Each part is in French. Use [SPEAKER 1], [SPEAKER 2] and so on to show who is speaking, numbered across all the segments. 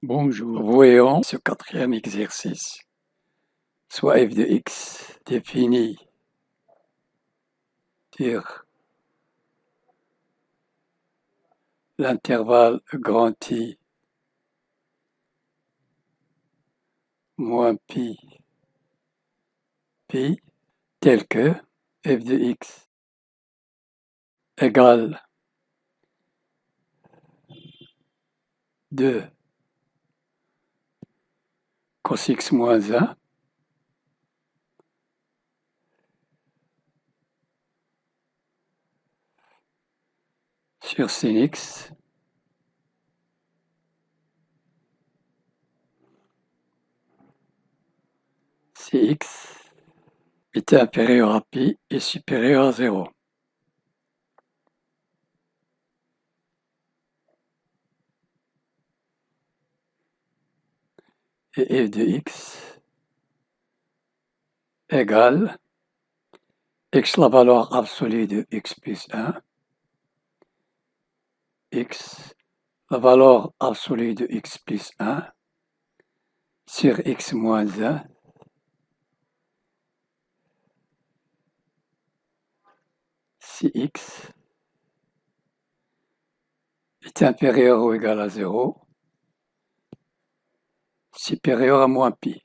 [SPEAKER 1] Bonjour, voyons ce quatrième exercice. Soit f de x défini sur l'intervalle grand I moins pi tel que f de x égale 2 cos x moins 1 sur sin x si x est inférieur à pi et supérieur à 0. Et f de x égale x la valeur absolue de x plus 1, x la valeur absolue de x plus 1 sur x moins 1 si x est inférieur ou égal à 0, supérieur à moins pi.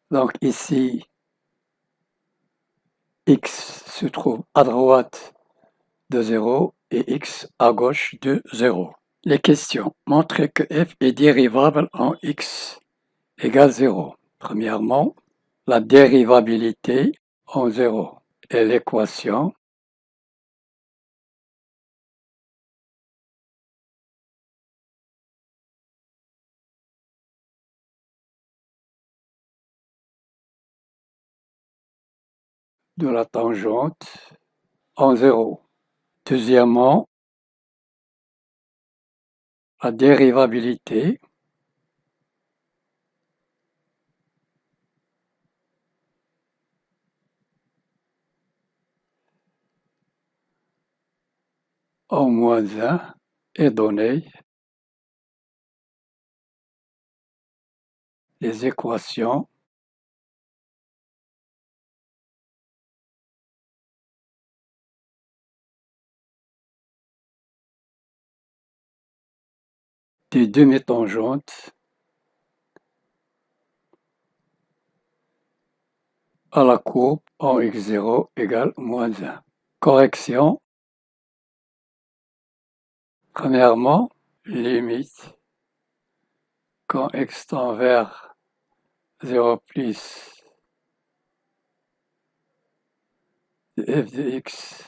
[SPEAKER 1] Donc ici, x se trouve à droite de 0 et x à gauche de 0. Les questions. Montrez que f est dérivable en x égale 0. Premièrement, la dérivabilité en 0 est l'équation de la tangente en 0. Deuxièmement, la dérivabilité en moins 1 est donnée. Les équations des demi-tangentes à la courbe en x0 égale moins 1. Correction. Premièrement, limite quand x tend vers 0 plus f de x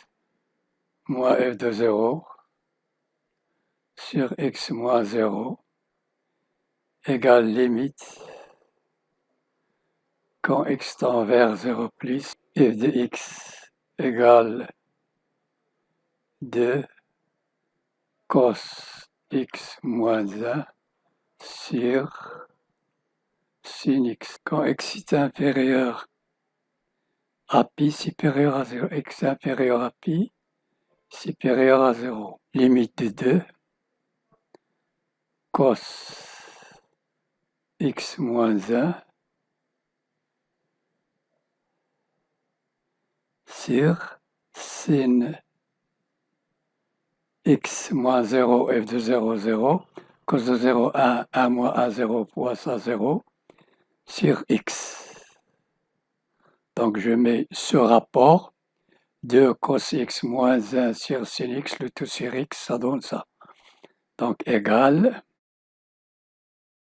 [SPEAKER 1] moins f de 0 sur x moins 0 égale limite quand x tend vers 0 plus f de x égale 2 cos x moins 1 sur sin x. Quand x est inférieur à pi supérieur à 0, x inférieur à pi supérieur à 0. Limite de 2 cos x moins 1 sur sin x moins 0 f de 0, 0, cos de 0, 1, 1 moins 1, 0, fois ça 0, sur x. Donc je mets ce rapport, 2 cos x moins 1 sur sin x, le tout sur x, ça donne ça. Donc égal,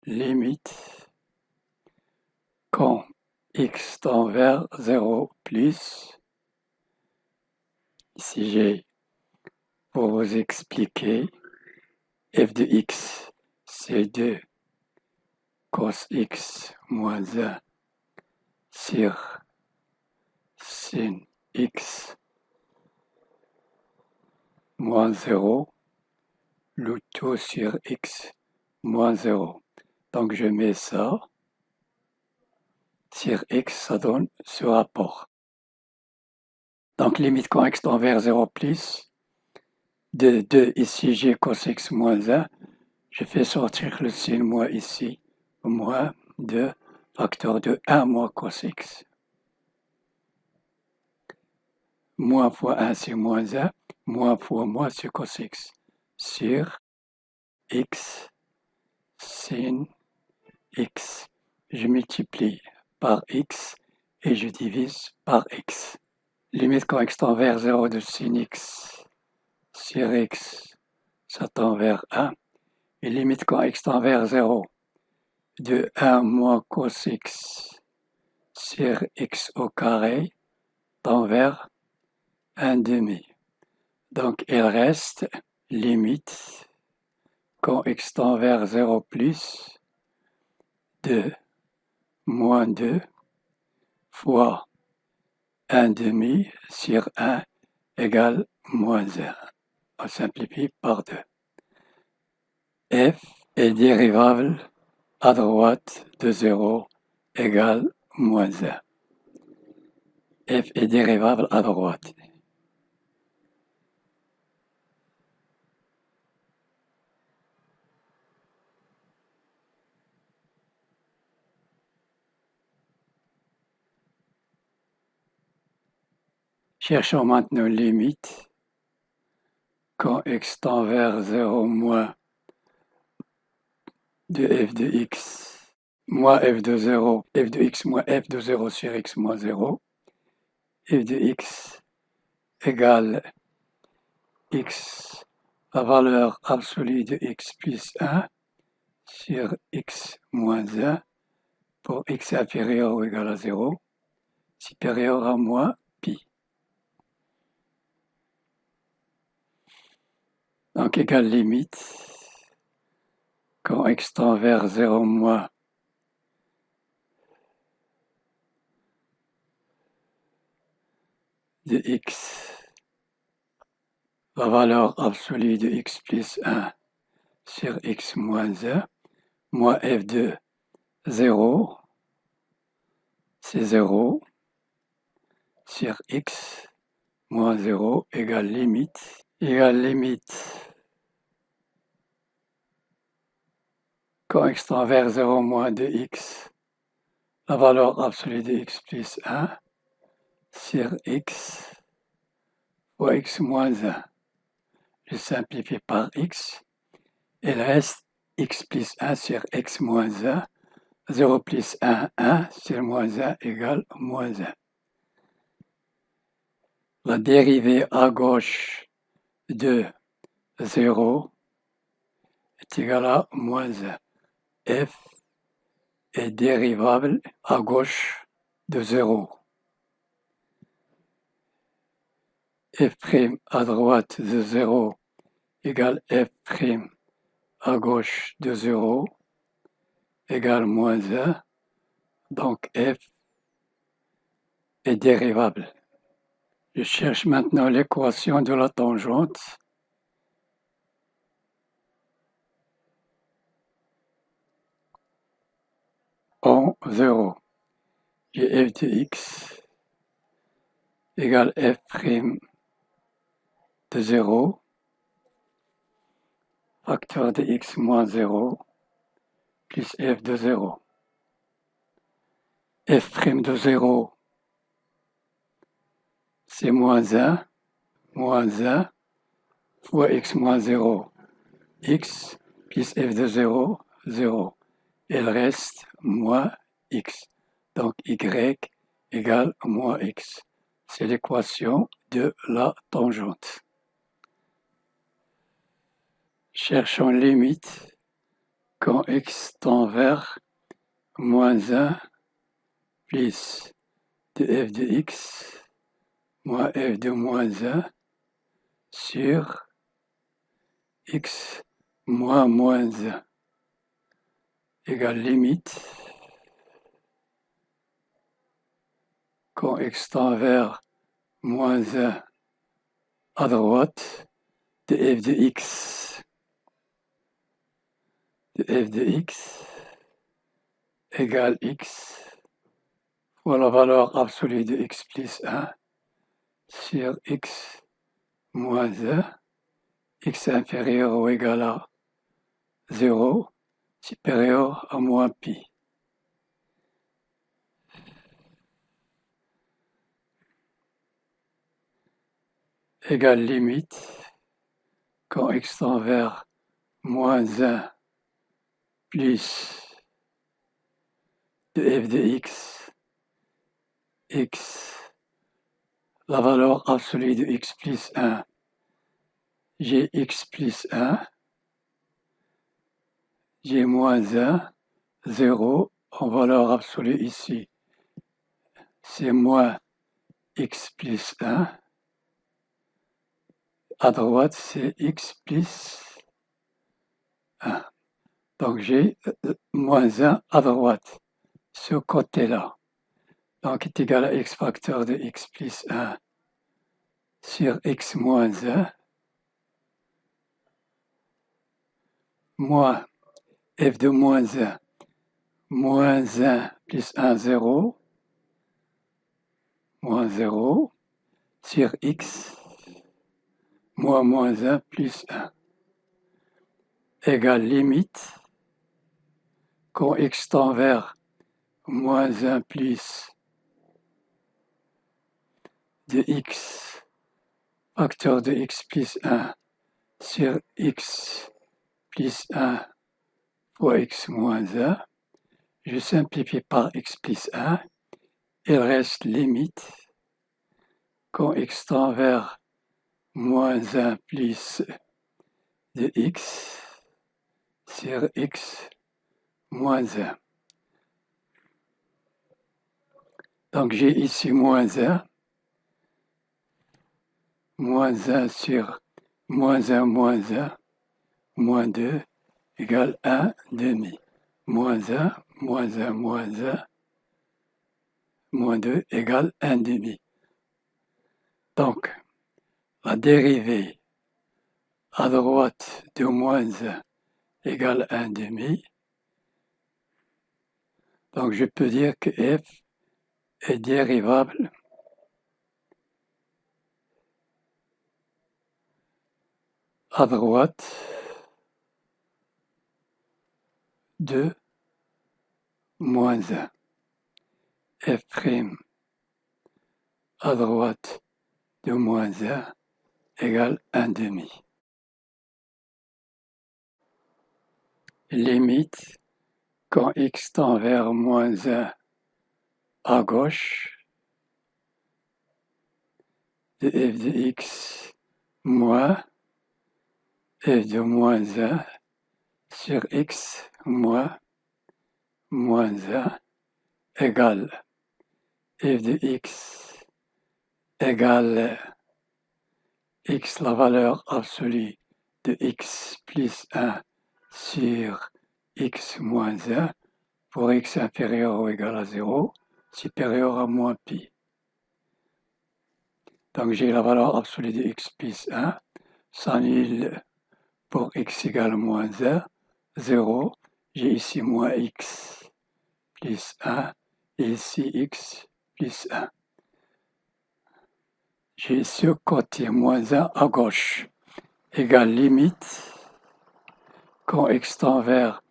[SPEAKER 1] limite, quand x tend vers 0 plus, ici j'ai, pour vous expliquer, f de x, c'est 2 cos x moins 1 sur sin x moins 0, le tout sur x moins 0. Donc je mets ça sur x, ça donne ce rapport. Donc limite quand x tend vers 0 plus, de 2 ici, j'ai cos x moins 1. Je fais sortir le signe moins ici, moins 2 facteur de 1 moins cos x. Moins fois 1, c'est moins 1. Moins fois moins, c'est cos x. Sur x sin x. Je multiplie par x et je divise par x. Limite quand x tend vers 0 de sin x sur x, ça tend vers 1. Et limite quand x tend vers 0 de 1 moins cos x sur x au carré tend vers 1 demi. Donc il reste limite quand x tend vers 0 plus de moins 2 fois 1 demi sur 1 égale moins 1. On simplifie par 2. F est dérivable à droite de 0 égale moins 1. F est dérivable à droite. Cherchons maintenant limite quand x tend vers 0 moins de f de x moins f de 0, f de x moins f de 0 sur x moins 0, f de x égale x, la valeur absolue de x plus 1 sur x moins 1 pour x inférieur ou égal à 0, supérieur à moins pi. Donc égale limite quand x tend vers 0 moins de x, la valeur absolue de x plus 1 sur x moins 1, moins f de 0, c'est 0, sur x moins 0 égale limite quand x tend vers 0 moins de x, la valeur absolue de x plus 1 sur x fois x moins 1. Je simplifie par x. Il reste x plus 1 sur x moins 1. 0 plus 1, 1 sur moins 1 égale moins 1. La dérivée à gauche de 0 est égale à moins 1. F est dérivable à gauche de 0. F' à droite de 0 égale F' à gauche de 0 égale moins 1. Donc F est dérivable. Je cherche maintenant l'équation de la tangente. En 0. J'ai f de x égale f' de 0, facteur de x moins 0, plus f de 0. F' de 0, c'est moins 1 fois x moins 0, x plus f de 0, 0. Il reste moins x. Donc y égale moins x. C'est l'équation de la tangente. Cherchons limite quand x tend vers moins 1 plus de f de x moins f de moins 1 sur x moins moins 1 égale limite quand x tend vers moins 1 à droite de f de x égale x fois la valeur absolue de x plus 1 sur x moins 1 x inférieur ou égal à 0 supérieur à moins pi. Égale limite quand x tend vers moins 1 plus de f de x, la valeur absolue de x plus 1, j'ai x plus 1, j'ai moins 1, 0, en valeur absolue ici, c'est moins x plus 1, à droite c'est x plus 1. Donc j'ai moins 1 à droite, ce côté-là. Donc est égal à x facteur de x plus 1 sur x moins 1, moins f de moins 1, moins 1 plus 1, 0, moins 0, sur x, moins 1 plus 1, égale limite, quand x tend vers moins 1 plus de x, facteur de x plus 1, sur x plus 1 fois x moins 1, je simplifie par x plus 1, il reste limite, quand x tend vers moins 1 plus de x sur x moins 1. Donc j'ai ici moins 1 sur moins 1, moins 2, égale 1 demi. Moins 1, moins 2, égale 1 demi. Donc, la dérivée à droite de moins 1 égale 1 demi. Donc, je peux dire que f est dérivable à droite de moins 1. F' à droite de moins 1 égale 1 demi. Limite, quand x tend vers moins 1 à gauche, de f de x moins f de moins 1 sur x moins 1 égale f de x égale x, la valeur absolue de x plus 1 sur x moins 1 pour x inférieur ou égal à 0, supérieur à moins pi. Donc j'ai la valeur absolue de x plus 1, s'annule pour x égale moins 1, 0, j'ai ici moins x plus 1 et ici x plus 1. J'ai ce côté moins 1 à gauche, égale limite, quand x tend vers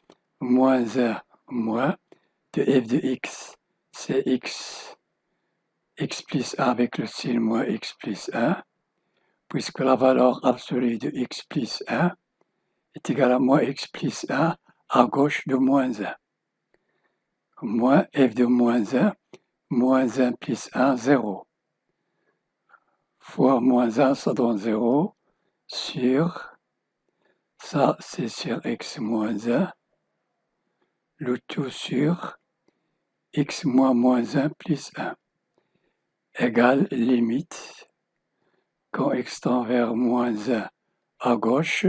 [SPEAKER 1] moins 1 moins de f de x, c'est x plus 1 avec le signe moins x plus 1, puisque la valeur absolue de x plus 1 est égale à moins x plus 1 à gauche de moins 1. Moins f de moins 1 plus 1, 0. Fois moins 1, ça donne 0, sur, ça c'est sur x moins 1, le tout sur x moins 1 plus 1, égale limite, quand x tend vers moins 1 à gauche,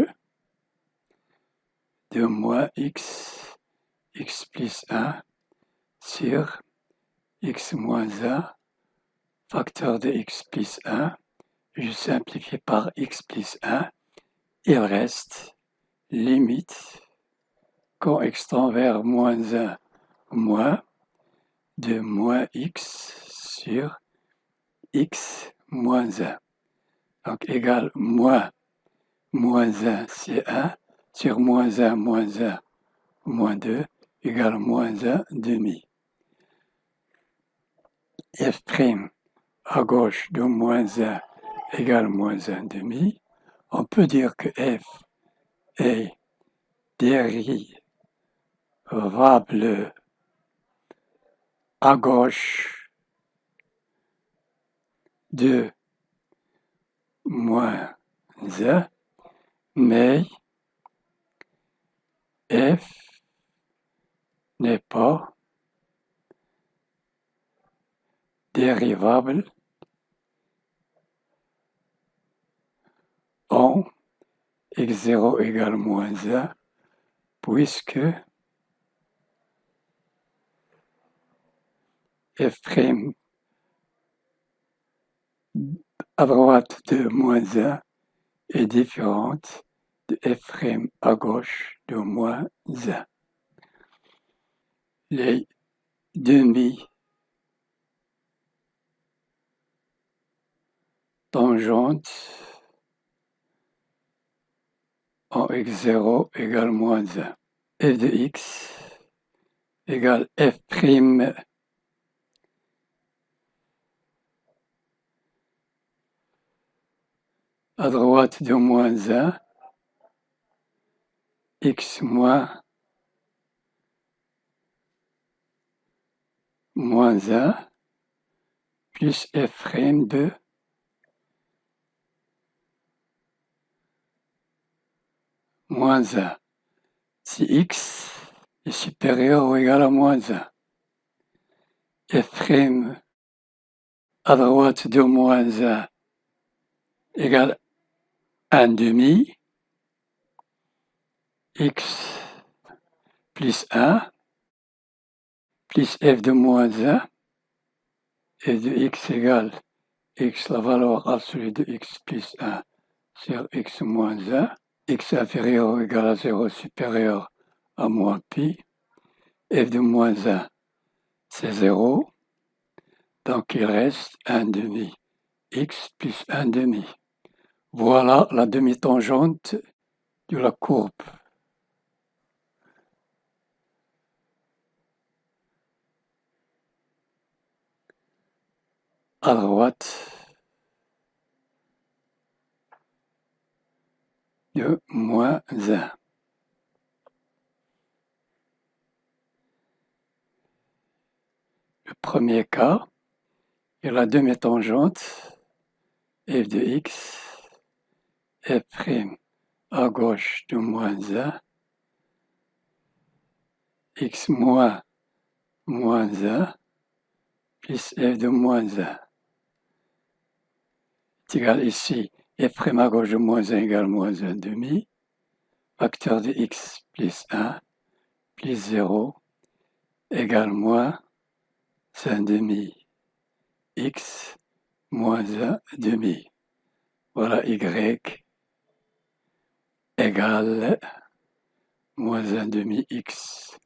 [SPEAKER 1] de moins x plus 1 sur x moins 1, facteur de x plus 1, je simplifie par x plus 1, il reste limite, quand x tend vers moins 1, moins de moins x sur x moins 1. Donc égal moins moins 1, c'est 1, sur moins 1, moins 2, égale moins 1 demi. F' à gauche de moins 1 égale moins 1 demi. On peut dire que F est dérivable à gauche de moins 1, mais F n'est pas dérivable en x0 égale moins 1, puisque f' à droite de moins 1 est différente de f' à gauche de moins 1. Les demi-tangentes en x0 égale moins 1. F de x égale f' à droite de moins 1, x moins 1, plus f' de moins 1. Si x est supérieur ou égal à moins 1, f' à droite de moins 1 égale 1 demi, x plus 1, plus f de moins 1, f de x égale x, la valeur absolue de x plus 1 sur x moins 1, x inférieur ou égal à 0 supérieur à moins pi, f de moins 1 c'est 0, donc il reste 1 demi, x plus 1 demi. Voilà la demi-tangente de la courbe. À droite de moins 1. Le premier cas est la demi-tangente f de x, f' à gauche de moins 1, x moins 1, plus f de moins 1. C'est égal ici, f' à gauche de moins 1 égale moins 1 demi, facteur de x plus 1, plus 0, égale moins 1 demi, x moins 1 demi. Voilà y égale moins 1 demi x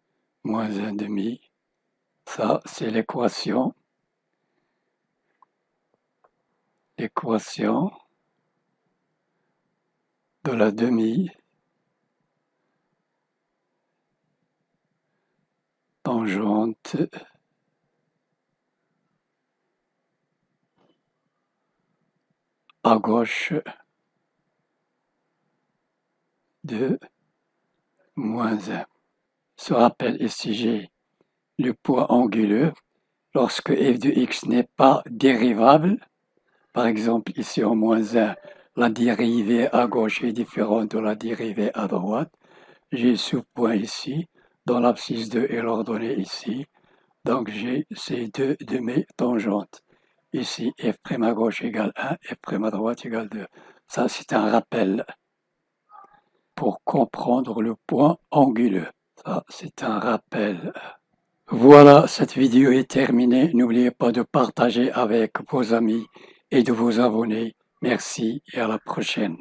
[SPEAKER 1] moins 1 demi. Ça, c'est l'équation de la demi-tangente à gauche de moins 1. Se rappelle ici j'ai le point anguleux. Lorsque f de x n'est pas dérivable, par exemple ici en moins 1, la dérivée à gauche est différente de la dérivée à droite. J'ai ce point ici, dont l'abscisse de est l'ordonnée ici. Donc j'ai ces deux demi-tangentes. Ici, f' à gauche égale 1, f' à droite égale 2. Ça, c'est un rappel pour comprendre le point anguleux. Ça, c'est un rappel. Voilà, cette vidéo est terminée. N'oubliez pas de partager avec vos amis et de vous abonner. Merci et à la prochaine.